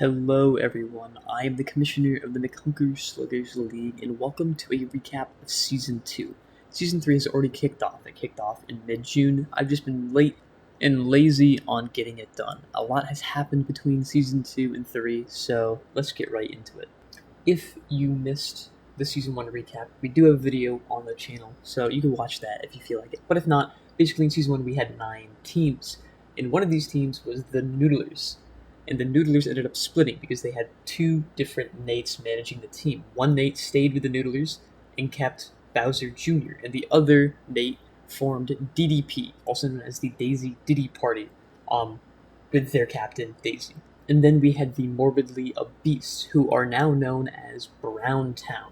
Hello everyone, I am the Commissioner of the McHunker Sluggers League, and welcome to a recap of Season 2. Season 3 has already kicked off. It kicked off in mid-June. I've just been late and lazy on getting it done. A lot has happened between Season 2 and 3, so let's get right into it. If you missed the Season 1 recap, we do have a video on the channel, so you can watch that if you feel like it. But if not, basically in Season 1 we had 9 teams, and one of these teams was the Noodlers. And the Noodlers ended up splitting because they had two different Nates managing the team. One Nate stayed with the Noodlers and kept Bowser Jr., and the other Nate formed DDP, also known as the Daisy Diddy Party, with their captain, Daisy. And then we had the Morbidly Obese, who are now known as Brown Town,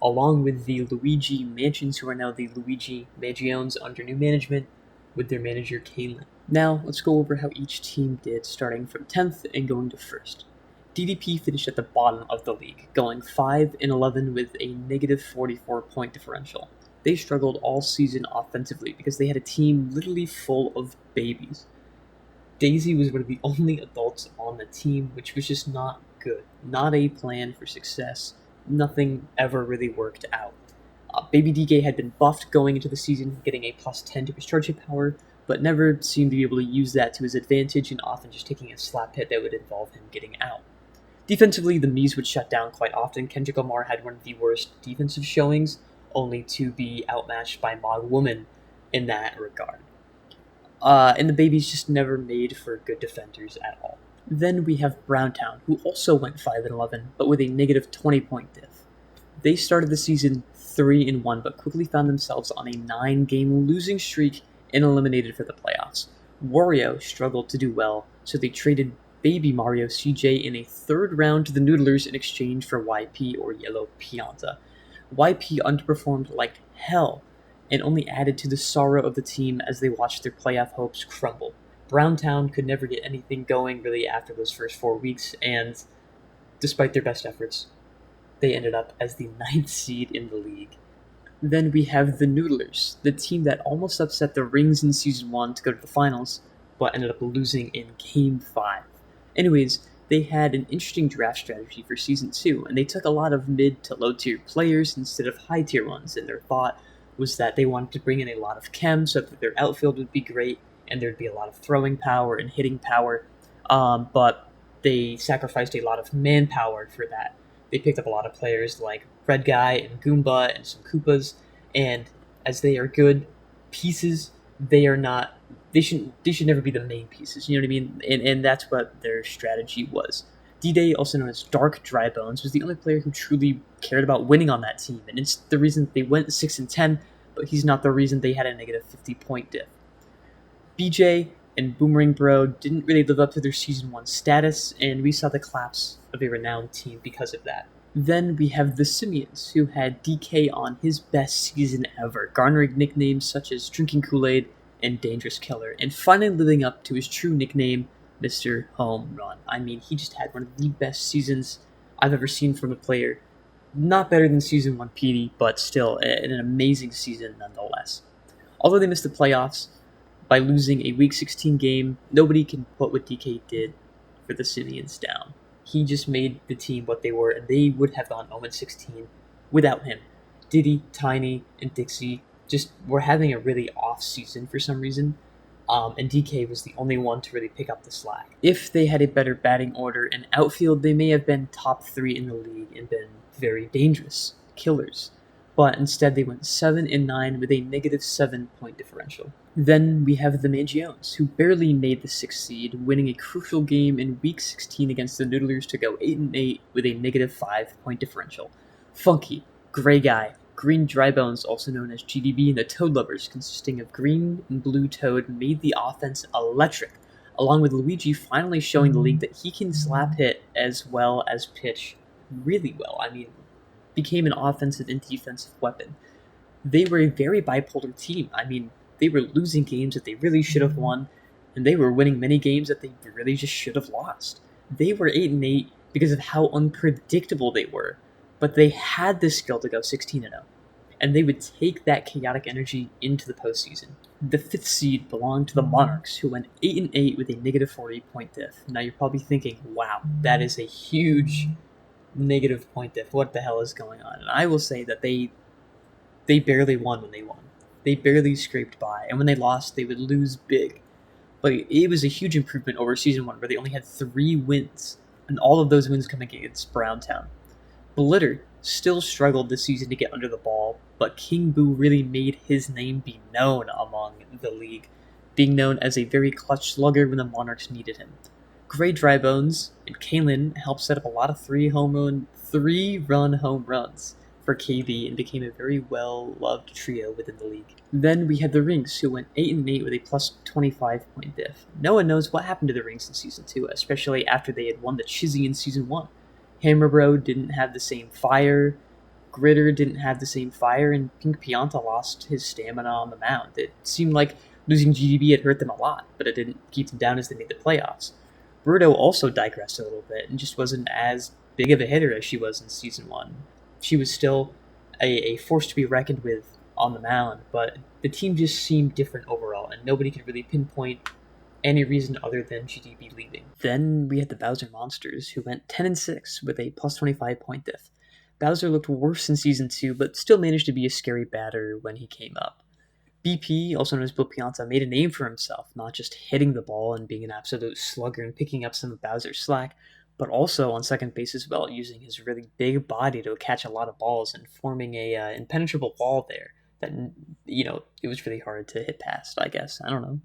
along with the Luigi Mansions, who are now the Luigi Mangions under new management, with their manager, Kaylin. Now, let's go over how each team did, starting from 10th and going to 1st. DDP finished at the bottom of the league, going 5-11 with a negative 44-point differential. They struggled all season offensively because they had a team literally full of babies. Daisy was one of the only adults on the team, which was just not good. Not a plan for success. Nothing ever really worked out. Baby DK had been buffed going into the season, getting a plus 10 to his charge hit power, but never seemed to be able to use that to his advantage and often just taking a slap hit that would involve him getting out. Defensively, the Mies would shut down quite often. Kendrick Lamar had one of the worst defensive showings, only to be outmatched by Mod Woman in that regard. And the babies just never made for good defenders at all. Then we have Browntown, who also went 5-11, but with a negative 20-point diff. They started the season 3-1, but quickly found themselves on a 9-game losing streak and eliminated for the playoffs. Wario struggled to do well, so they traded Baby Mario CJ in a third round to the Noodlers in exchange for YP or Yellow Pianta. YP underperformed like hell and only added to the sorrow of the team as they watched their playoff hopes crumble. Browntown could never get anything going really after those first 4 weeks, and despite their best efforts, they ended up as the 9th seed in the league. Then we have the Noodlers, the team that almost upset the Rings in Season 1 to go to the finals, but ended up losing in Game 5. Anyways, they had an interesting draft strategy for Season 2, and they took a lot of mid to low tier players instead of high tier ones, and their thought was that they wanted to bring in a lot of chem so that their outfield would be great, and there'd be a lot of throwing power and hitting power, but they sacrificed a lot of manpower for that. They picked up a lot of players like Red Guy and Goomba and some Koopas, and as they are good pieces, they should never be the main pieces, you know what I mean? And that's what their strategy was. D-Day, also known as Dark Dry Bones, was the only player who truly cared about winning on that team, and it's the reason they went 6-10, but he's not the reason they had a negative 50-point diff. BJ and Boomerang Bro didn't really live up to their Season 1 status, and we saw the collapse of a renowned team because of that. Then we have the Simians, who had DK on his best season ever, garnering nicknames such as Drinking Kool-Aid and Dangerous Killer, and finally living up to his true nickname, Mr. Home Run. I mean, he just had one of the best seasons I've ever seen from a player. Not better than Season 1 PD, but still an amazing season nonetheless. Although they missed the playoffs by losing a Week 16 game, nobody can put what DK did for the Simians down. He just made the team what they were, and they would have gone 0-16 without him. Diddy, Tiny, and Dixie just were having a really off season for some reason, and DK was the only one to really pick up the slack. If they had a better batting order and outfield, they may have been top 3 in the league and been very dangerous killers. But instead they went 7-9 with a negative 7-point differential. Then we have the Mangions, who barely made the 6th seed, winning a crucial game in Week 16 against the Noodlers to go 8-8 with a negative 5-point differential. Funky, Gray Guy, Green Dry Bones, also known as GDB, and the Toad Lovers, consisting of Green and Blue Toad, made the offense electric, along with Luigi finally showing the league that he can slap hit as well as pitch really well. I mean, became an offensive and defensive weapon. They were a very bipolar team. I mean, they were losing games that they really should have won, and they were winning many games that they really just should have lost. They were 8-8 because of how unpredictable they were, but they had the skill to go 16-0. and they would take that chaotic energy into the postseason. The 5th seed belonged to the Monarchs, who went 8-8 with a negative 40 point diff. Now you're probably thinking, wow, that is a huge negative point diff. What the hell is going on? And I will say that they barely won when they won. They barely scraped by, and when they lost, they would lose big. But it was a huge improvement over season 1, where they only had 3 wins, and all of those wins coming against Browntown. Blitter still struggled this season to get under the ball, but King Boo really made his name be known among the league, being known as a very clutch slugger when the Monarchs needed him. Gray Drybones and Kalen helped set up a lot of 3-run home runs for KB and became a very well-loved trio within the league. Then we had the Rings, who went 8-8 with a plus 25 point diff. No one knows what happened to the Rings in Season 2, especially after they had won the Chizzy in Season 1. Hammerbro didn't have the same fire, Gritter didn't have the same fire, and Pink Pianta lost his stamina on the mound. It seemed like losing GDB had hurt them a lot, but it didn't keep them down as they made the playoffs. Bruto also digressed a little bit and just wasn't as big of a hitter as she was in Season 1. She was still a force to be reckoned with on the mound, but the team just seemed different overall, and nobody could really pinpoint any reason other than GDB leaving. Then we had the Bowser Monsters, who went 10-6 with a plus 25 point diff. Bowser looked worse in Season 2, but still managed to be a scary batter when he came up. BP, also known as Bill Pianta, made a name for himself, not just hitting the ball and being an absolute slugger and picking up some of Bowser's slack, but also on second base as well, using his really big body to catch a lot of balls and forming a impenetrable wall there that, it was really hard to hit past, I guess. I don't know.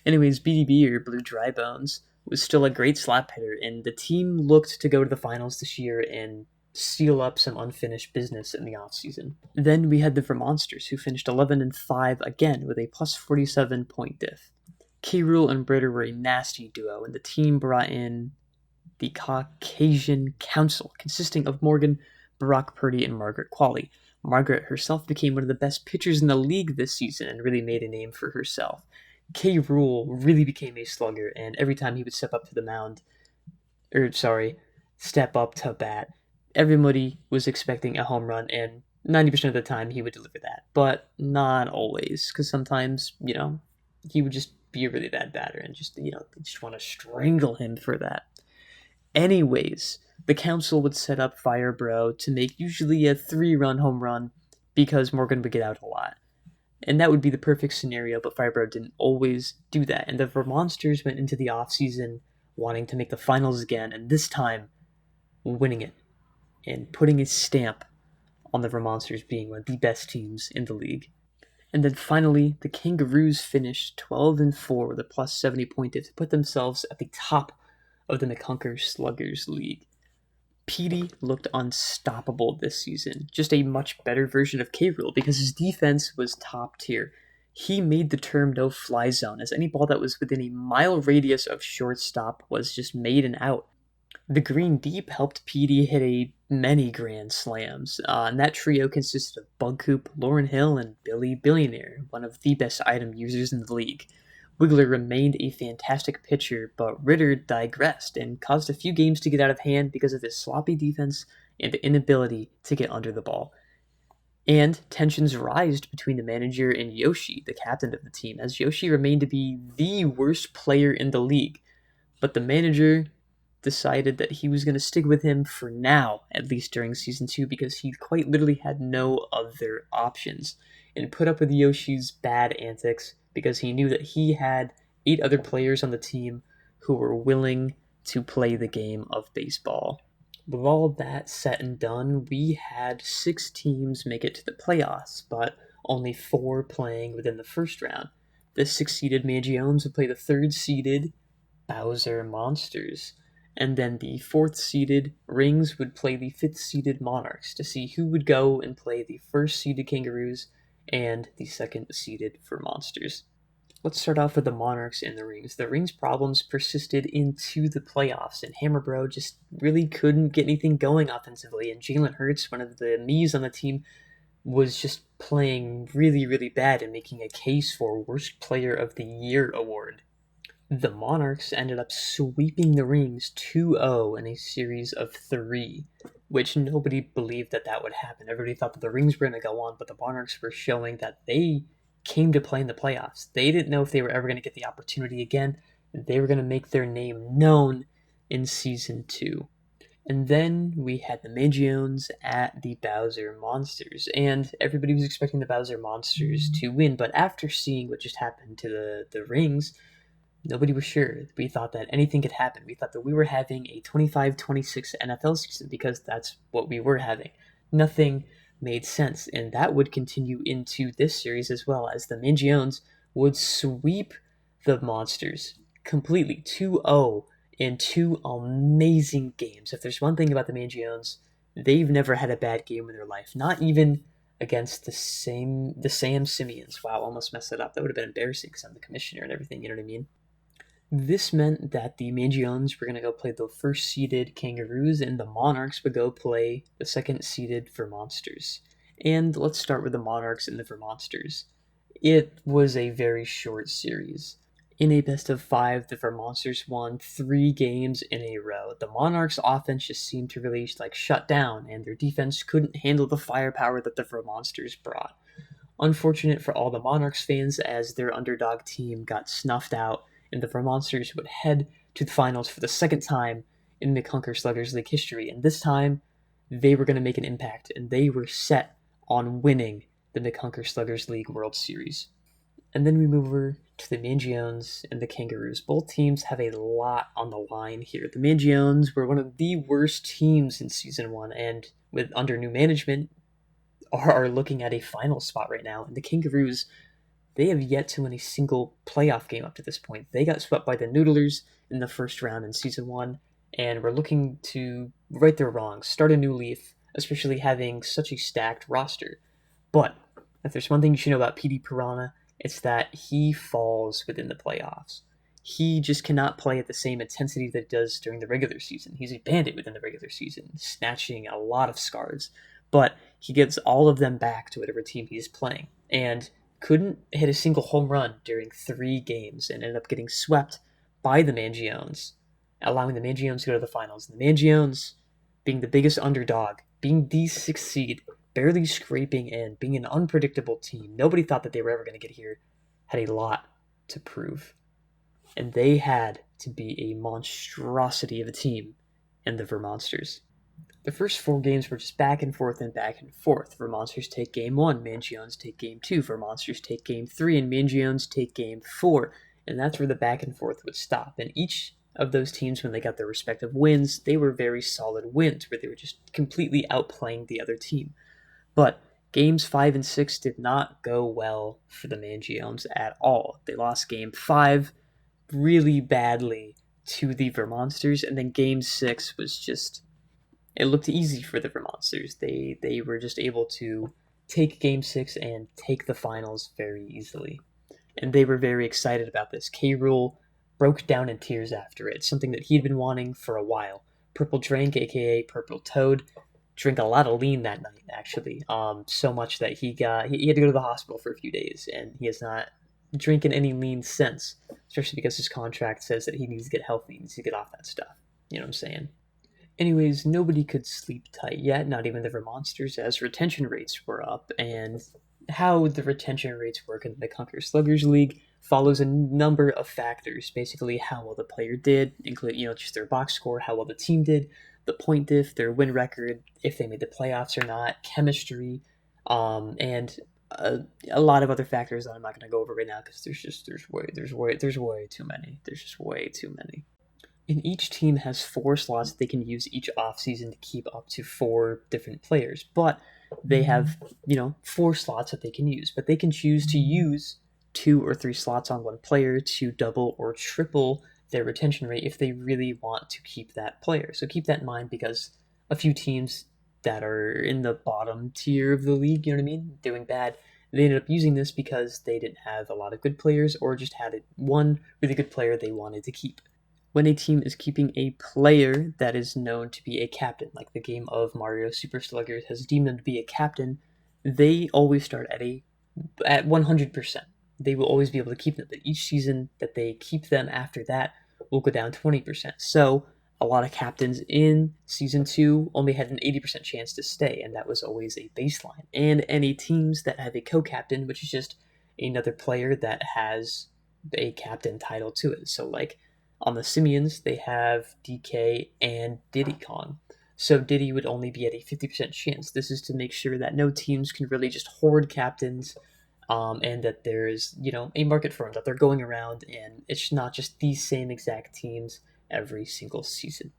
Anyways, BDB, or Blue Dry Bones, was still a great slap hitter, and the team looked to go to the finals this year and seal up some unfinished business in the offseason. Then we had the Vermonsters, who finished 11-5 again with a plus 47 point diff. K-Rule and Britter were a nasty duo, and the team brought in the Caucasian Council, consisting of Morgan, Barack Purdy, and Margaret Qualley. Margaret herself became one of the best pitchers in the league this season and really made a name for herself. K-Rule really became a slugger, and every time he would step up to bat, everybody was expecting a home run, and 90% of the time he would deliver that. But not always, because sometimes, he would just be a really bad batter, and they just want to strangle him for that. Anyways, the council would set up Firebro to make usually a 3-run home run because Morgan would get out a lot. And that would be the perfect scenario, but Firebro didn't always do that. And the Vermonsters went into the offseason wanting to make the finals again, and this time winning it and putting a stamp on the Vermonsters being one of the best teams in the league. And then finally, the Kangaroos finished 12-4 with a plus 70 point diff to put themselves at the top of the McHunker Sluggers League. Petey looked unstoppable this season, just a much better version of K-Rule because his defense was top tier. He made the term no-fly zone, as any ball that was within a mile radius of shortstop was just made and out. The Green Deep helped Petey hit many grand slams, and that trio consisted of Bugcoop, Lauren Hill, and Billy Billionaire, one of the best item users in the league. Wiggler remained a fantastic pitcher, but Ritter digressed and caused a few games to get out of hand because of his sloppy defense and inability to get under the ball. And tensions rised between the manager and Yoshi, the captain of the team, as Yoshi remained to be the worst player in the league. But the manager decided that he was going to stick with him for now, at least during Season 2, because he quite literally had no other options, and put up with Yoshi's bad antics because he knew that he had 8 other players on the team who were willing to play the game of baseball. With all that said and done, we had 6 teams make it to the playoffs, but only 4 playing within the first round. The 6-seeded Mangiones would play the 3rd-seeded Bowser Monsters, and then the 4th-seeded Rings would play the 5th-seeded Monarchs to see who would go and play the 1st-seeded Kangaroos and the 2nd-seeded Vermonsters. Let's start off with the Monarchs and the Rings. The Rings' problems persisted into the playoffs, and Hammerbro just really couldn't get anything going offensively, and Jalen Hurts, one of the Mies on the team, was just playing really, really bad and making a case for Worst Player of the Year award. The Monarchs ended up sweeping the Rings 2-0 in a series of 3. which nobody believed that would happen. Everybody thought that the rings were going to go on, but the Monarchs were showing that they came to play in the playoffs. They didn't know if they were ever going to get the opportunity again. They were going to make their name known in Season 2. And then we had the Magiones at the Bowser Monsters, and everybody was expecting the Bowser Monsters to win, but after seeing what just happened to the rings, nobody was sure. We thought that anything could happen. We thought that we were having a 25-26 NFL season because that's what we were having. Nothing made sense, and that would continue into this series as well, as the Magiones would sweep the Monsters completely 2-0 in 2 amazing games. If there's one thing about the Magiones, they've never had a bad game in their life, not even against the Sam Simians. Wow, almost messed it up. That would have been embarrassing because I'm the commissioner and everything, you know what I mean? This meant that the Magiones were going to go play the first-seeded Kangaroos, and the Monarchs would go play the second-seeded Vermonsters. And let's start with the Monarchs and the Vermonsters. It was a very short series. In a best-of-5, the Vermonsters won 3 games in a row. The Monarchs' offense just seemed to really shut down, and their defense couldn't handle the firepower that the Vermonsters brought. Unfortunate for all the Monarchs fans, as their underdog team got snuffed out, and the Vermonsters would head to the finals for the second time in McHunker Sluggers League history. And this time, they were going to make an impact, and they were set on winning the McHunker Sluggers League World Series. And then we move over to the Magiones and the Kangaroos. Both teams have a lot on the line here. The Magiones were one of the worst teams in Season 1, and under new management, are looking at a final spot right now. And the Kangaroos, they have yet to win a single playoff game up to this point. They got swept by the Noodlers in the first round in Season 1, and we're looking to right their wrongs, start a new leaf, especially having such a stacked roster. But if there's one thing you should know about PD Piranha, it's that he falls within the playoffs. He just cannot play at the same intensity that he does during the regular season. He's a bandit within the regular season, snatching a lot of scars, but he gives all of them back to whatever team he's playing, and couldn't hit a single home run during 3 games and ended up getting swept by the Magiones, allowing the Magiones to go to the finals. The Magiones, being the biggest underdog, being the 6th seed, barely scraping in, being an unpredictable team, nobody thought that they were ever going to get here, had a lot to prove. And they had to be a monstrosity of a team in the Vermonsters. The first 4 games were just back and forth and back and forth. Vermonsters take Game 1, Magiones take Game 2, Vermonsters take Game 3, and Magiones take Game 4. And that's where the back and forth would stop. And each of those teams, when they got their respective wins, they were very solid wins, where they were just completely outplaying the other team. But Games 5 and 6 did not go well for the Magiones at all. They lost Game 5 really badly to the Vermonsters, and then Game 6 was just... it looked easy for the Vermonsters. They were just able to take Game 6 and take the finals very easily. And they were very excited about this. K-Rool broke down in tears after it, something that he had been wanting for a while. Purple Drank, aka Purple Toad, drank a lot of lean that night, actually. So much that he had to go to the hospital for a few days, and he has not drinking any lean since, especially because his contract says that he needs to get healthy, he needs to get off that stuff. You know what I'm saying? Anyways, nobody could sleep tight yet, not even the Vermonsters, as retention rates were up, and how the retention rates work in the McHunker Sluggers League follows a number of factors, basically how well the player did, including, just their box score, how well the team did, the point diff, their win record, if they made the playoffs or not, chemistry, and a lot of other factors that I'm not going to go over right now because there's way too many. There's just way too many. And each team has 4 slots they can use each offseason to keep up to 4 different players. But they have, 4 slots that they can use. But they can choose to use 2 or 3 slots on one player to double or triple their retention rate if they really want to keep that player. So keep that in mind, because a few teams that are in the bottom tier of the league, doing bad, they ended up using this because they didn't have a lot of good players or just had one really good player they wanted to keep. When a team is keeping a player that is known to be a captain, like the game of Mario Super Sluggers has deemed them to be a captain, they always start at 100%. They will always be able to keep them, but each season that they keep them after that will go down 20%. So A lot of captains in Season 2 only had an 80% chance to stay, and that was always a baseline. And any teams that have a co-captain, which is just another player that has a captain title to it. So, like, on the Simians, they have DK and Diddy Kong. So Diddy would only be at a 50% chance. This is to make sure that no teams can really just hoard captains, and that there's, a market for them, that they're going around, and it's not just these same exact teams every single season.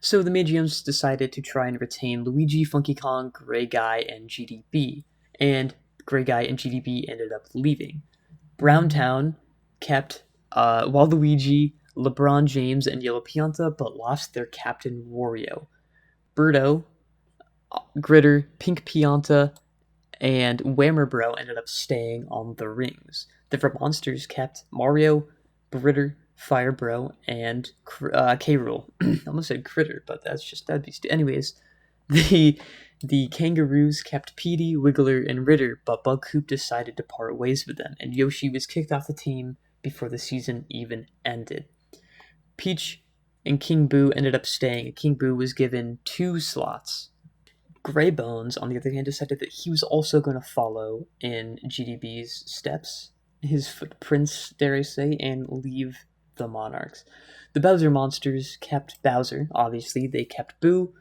So the Magians decided to try and retain Luigi, Funky Kong, Gray Guy, and GDB, and Gray Guy and GDB ended up leaving. Browntown kept Waluigi, LeBron James, and Yellow Pianta, but lost their captain Wario. Birdo, Gritter, Pink Pianta, and Whammer Bro ended up staying on the rings. The Vermonsters kept Mario, Britter, Fire Bro, and K. Rool. I almost said Critter, but that'd be anyways. The Kangaroos kept Petey, Wiggler, and Ritter, but Bughoop decided to part ways with them, and Yoshi was kicked off the team before the season even ended. Peach and King Boo ended up staying. King Boo was given 2 slots. Grey Bones, on the other hand, decided that he was also going to follow in GDB's steps, his footprints, dare I say, and leave the Monarchs. The Bowser Monsters kept Bowser, obviously. They kept Boo,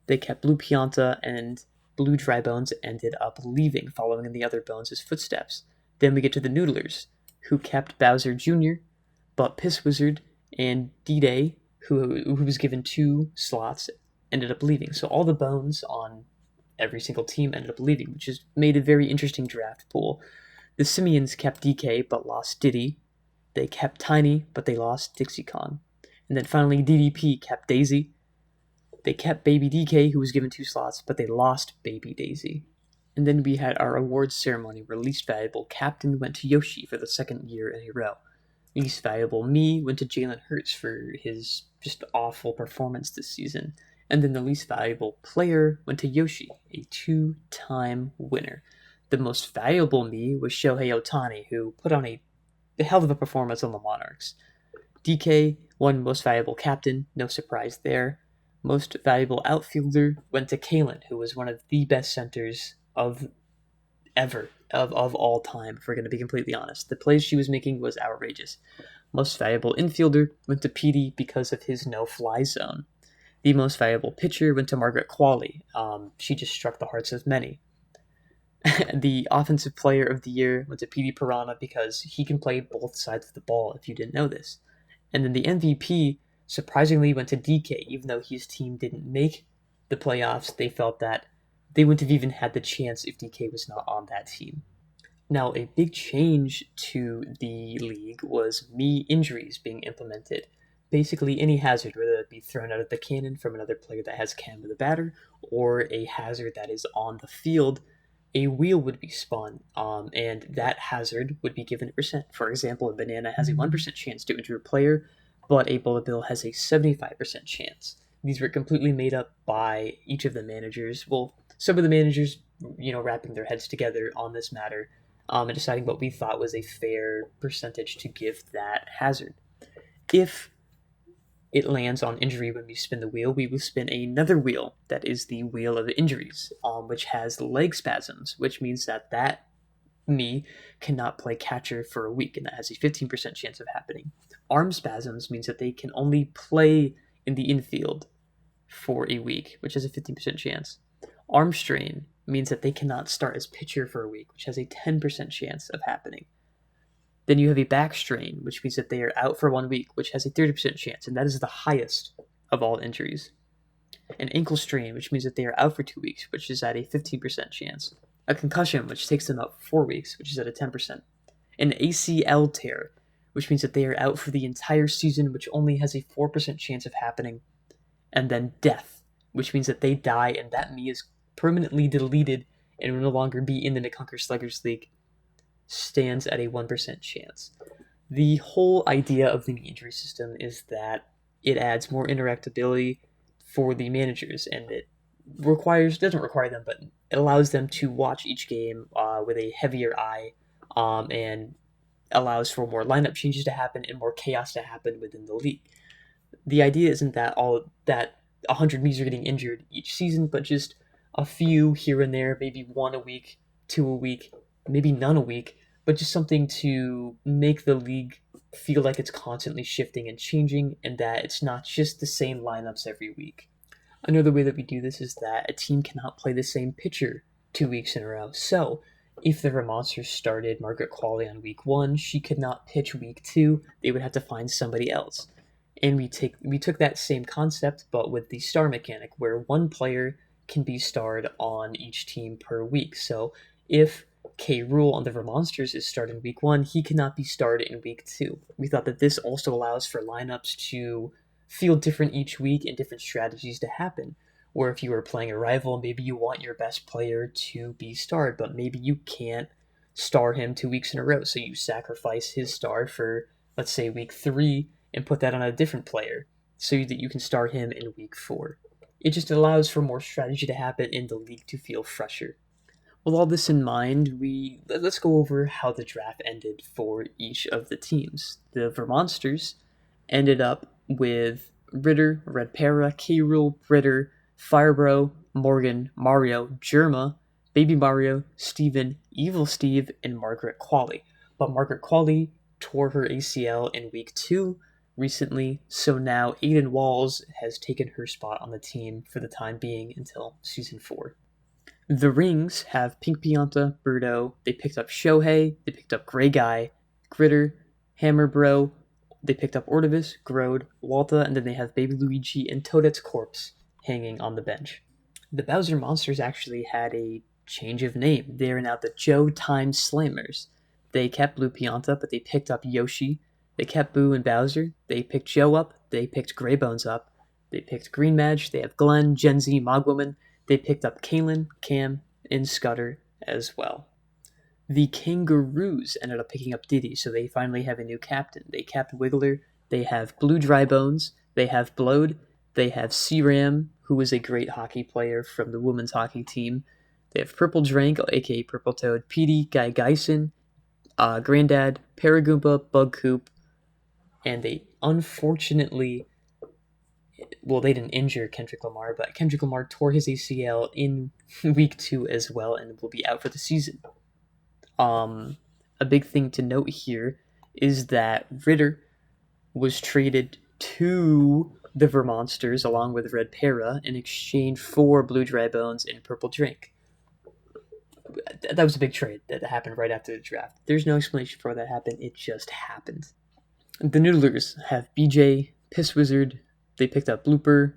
they kept Blue Pianta, and Blue Dry Bones ended up leaving, following in the other Bones' footsteps. Then we get to the Noodlers, who kept Bowser Jr., but Piss Wizard and D-Day, who was given 2 slots, ended up leaving. So all the Bones on every single team ended up leaving, which has made a very interesting draft pool. The Simians kept DK, but lost Diddy. They kept Tiny, but they lost Dixie Kong. And then finally, DDP kept Daisy. They kept Baby DK, who was given 2 slots, but they lost Baby Daisy. And then we had our awards ceremony where least valuable captain went to Yoshi for the 2nd year in a row. Least valuable me went to Jalen Hurts for his just awful performance this season. And then the least valuable player went to Yoshi, a 2-time winner. The most valuable me was Shohei Ohtani, who put on a hell of a performance on the Monarchs. DK won most valuable captain, no surprise there. Most valuable outfielder went to Kalen, who was one of the best centers of all time, if we're going to be completely honest. The plays she was making was outrageous. Most valuable infielder went to Petey because of his no-fly zone. The most valuable pitcher went to Margaret Qualley. She just struck the hearts of many. The offensive player of the year went to Petey Piranha because he can play both sides of the ball, if you didn't know this. And then the MVP surprisingly went to DK, even though his team didn't make the playoffs. They felt that they wouldn't have even had the chance if DK was not on that team. Now, a big change to the league was me injuries being implemented. Basically, any hazard, whether it be thrown out of the cannon from another player that has cannon with a batter, or a hazard that is on the field, a wheel would be spun, and that hazard would be given a percent. For example, a banana has a 1% chance to injure a player, but a bullet bill has a 75% chance. These were completely made up by each of the managers. Well, some of the managers, wrapping their heads together on this matter, and deciding what we thought was a fair percentage to give that hazard. If it lands on injury when we spin the wheel, we will spin another wheel that is the wheel of injuries, which has leg spasms, which means that me cannot play catcher for a week, and that has a 15% chance of happening. Arm spasms means that they can only play in the infield for a week, which has a 15% chance. Arm strain means that they cannot start as pitcher for a week, which has a 10% chance of happening. Then you have a back strain, which means that they are out for 1 week, which has a 30% chance, and that is the highest of all injuries. An ankle strain, which means that they are out for 2 weeks, which is at a 15% chance. A concussion, which takes them out 4 weeks, which is at a 10%. An ACL tear, which means that they are out for the entire season, which only has a 4% chance of happening. And then death, which means that they die, and that me is permanently deleted and will no longer be in the McHunker Sluggers League, stands at a 1% chance. The whole idea of the injury system is that it adds more interactability for the managers, and it doesn't require them, but it allows them to watch each game with a heavier eye, and allows for more lineup changes to happen and more chaos to happen within the league. The idea isn't that all that 100 Miis are getting injured each season, but just a few here and there, maybe one a week, two a week, maybe none a week, but just something to make the league feel like it's constantly shifting and changing, and that it's not just the same lineups every week. Another way that we do this is that a team cannot play the same pitcher 2 weeks in a row. So, if the Vermonters started Margaret Qualley on week 1, she could not pitch week 2. They would have to find somebody else. And we took that same concept, but with the star mechanic, where one player can be starred on each team per week. So, if K. Rule on the Vermonsters is starred in week 1, he cannot be starred in week 2. We thought that this also allows for lineups to feel different each week and different strategies to happen. Or if you were playing a rival, maybe you want your best player to be starred, but maybe you can't star him 2 weeks in a row. So you sacrifice his star for, let's say, week 3 and put that on a different player so that you can star him in week 4. It just allows for more strategy to happen in the league to feel fresher. With all this in mind, let's go over how the draft ended for each of the teams. The Vermonsters ended up with Ritter, Red Para, K-Rule, Ritter, Firebro, Morgan, Mario, Germa, Baby Mario, Steven, Evil Steve, and Margaret Qualley. But Margaret Qualley tore her ACL in week 2 recently, so now Aiden Walls has taken her spot on the team for the time being until season 4. The Rings have Pink Pianta, Birdo. They picked up Shohei. They picked up Gray Guy, Gritter, Hammer Bro. They picked up Ordovis, Grode, Walta, and then they have Baby Luigi and Toadette's corpse hanging on the bench. The Bowser Monsters actually had a change of name. They are now the Joe Time Slammers. They kept Blue Pianta, but they picked up Yoshi. They kept Boo and Bowser. They picked Joe up. They picked Greybones up. They picked Green Madge. They have Glenn, Gen Z, Mogwoman. They picked up Kaylin, Cam, and Scudder as well. The Kangaroos ended up picking up Diddy, so they finally have a new captain. They kept Wiggler. They have Blue Dry Bones. They have Blode. They have C-Ram, who is a great hockey player from the women's hockey team. They have Purple Drank, aka Purple Toad, Petey, Guy Geisen, Granddad, Paragoomba, Bug Coop, and they unfortunately, well, they didn't injure Kendrick Lamar, but Kendrick Lamar tore his ACL in week 2 as well and will be out for the season. A big thing to note here is that Ritter was traded to the Vermonsters along with Red Para in exchange for Blue Dry Bones and Purple Drink. That was a big trade that happened right after the draft. There's no explanation for why that happened. It just happened. The Noodlers have BJ, Piss Wizard. They picked up Blooper,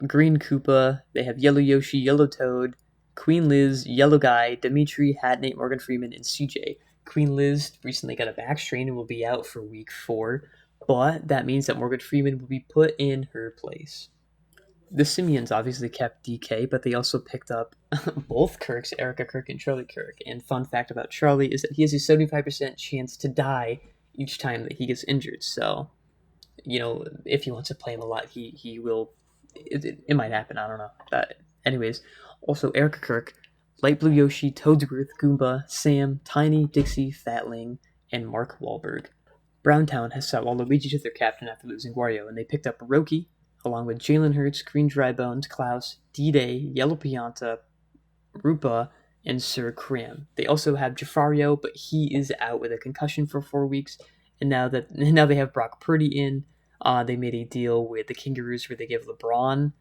Green Koopa. They have Yellow Yoshi, Yellow Toad, Queen Liz, Yellow Guy, Dimitri, Hatnate, Morgan Freeman, and CJ. Queen Liz recently got a back strain and will be out for week 4, but that means that Morgan Freeman will be put in her place. The Simians obviously kept DK, but they also picked up both Kirks, Erica Kirk and Charlie Kirk. And fun fact about Charlie is that he has a 75% chance to die each time that he gets injured. So, if he wants to play him a lot, he will. It might happen. I don't know. But anyways, also Erica Kirk, Light Blue Yoshi, Toadsworth, Goomba, Sam, Tiny, Dixie, Fatling, and Mark Wahlberg. Browntown has set Waluigi to their captain after losing Wario, and they picked up Roki, along with Jalen Hurts, Green Dry Bones, Klaus, D-Day, Yellow Pianta, Rupa, and Sir Cram. They also have Jafario, but he is out with a concussion for 4 weeks, and now they have Brock Purdy in. They made a deal with the Kangaroos where they gave LeBron.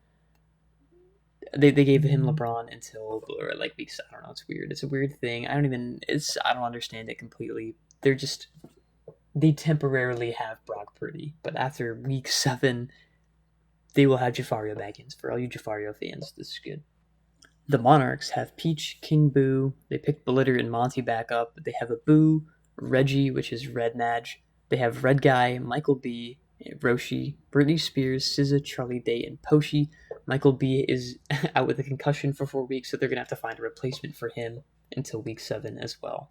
They gave him LeBron until weeks. I don't know. It's weird. It's a weird thing. I don't understand it completely. They temporarily have Brock Purdy, but after week 7, they will have Jafario back in. For all you Jafario fans, this is good. The Monarchs have Peach, King Boo. They picked Blitter and Monty back up. They have a Boo, Reggie, which is Red Madge. They have Red Guy, Michael B, Roshi, Britney Spears, SZA, Charlie Day, and Poshi. Michael B is out with a concussion for 4 weeks, so they're going to have to find a replacement for him until week 7 as well.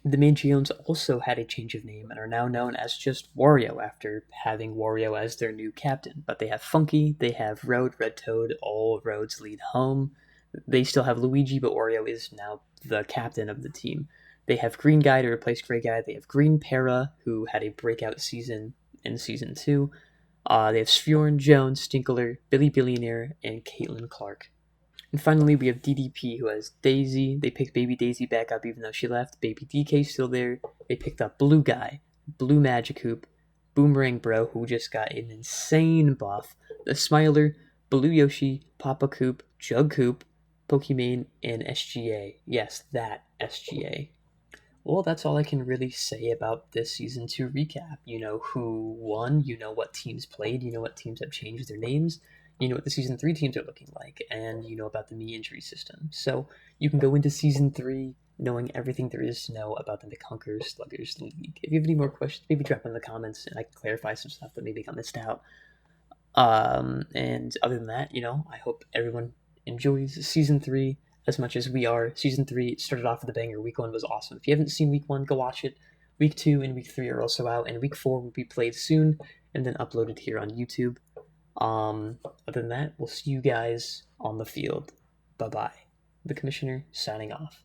The Mangions also had a change of name and are now known as just Wario after having Wario as their new captain. But they have Funky, they have Road, Red Toad, all roads lead home. They still have Luigi, but Wario is now the captain of the team. They have Green Guy to replace Gray Guy. They have Green Para, who had a breakout season in Season 2. They have Sfjorn, Jones, Stinkler, Billy Billionaire, and Caitlin Clark. And finally, we have DDP, who has Daisy. They picked Baby Daisy back up even though she left. Baby DK's still there. They picked up Blue Guy, Blue Magicoop, Boomerang Bro, who just got an insane buff, the Smiler, Blue Yoshi, Papa Coop, Jug Coop, Pokimane, and SGA. Yes, that SGA. Well, that's all I can really say about this Season 2 recap. You know who won, you know what teams played, you know what teams have changed their names, you know what the Season 3 teams are looking like, and you know about the knee injury system. So you can go into Season 3 knowing everything there is to know about the McHunker Sluggers League. If you have any more questions, maybe drop them in the comments and I can clarify some stuff that maybe got missed out. And other than that, I hope everyone enjoys Season 3 as much as we are. Season 3 started off with a banger. Week 1 was awesome. If you haven't seen Week 1, go watch it. Week 2 and Week 3 are also out, and Week 4 will be played soon and then uploaded here on YouTube. Other than that, we'll see you guys on the field. Bye-bye. The Commissioner signing off.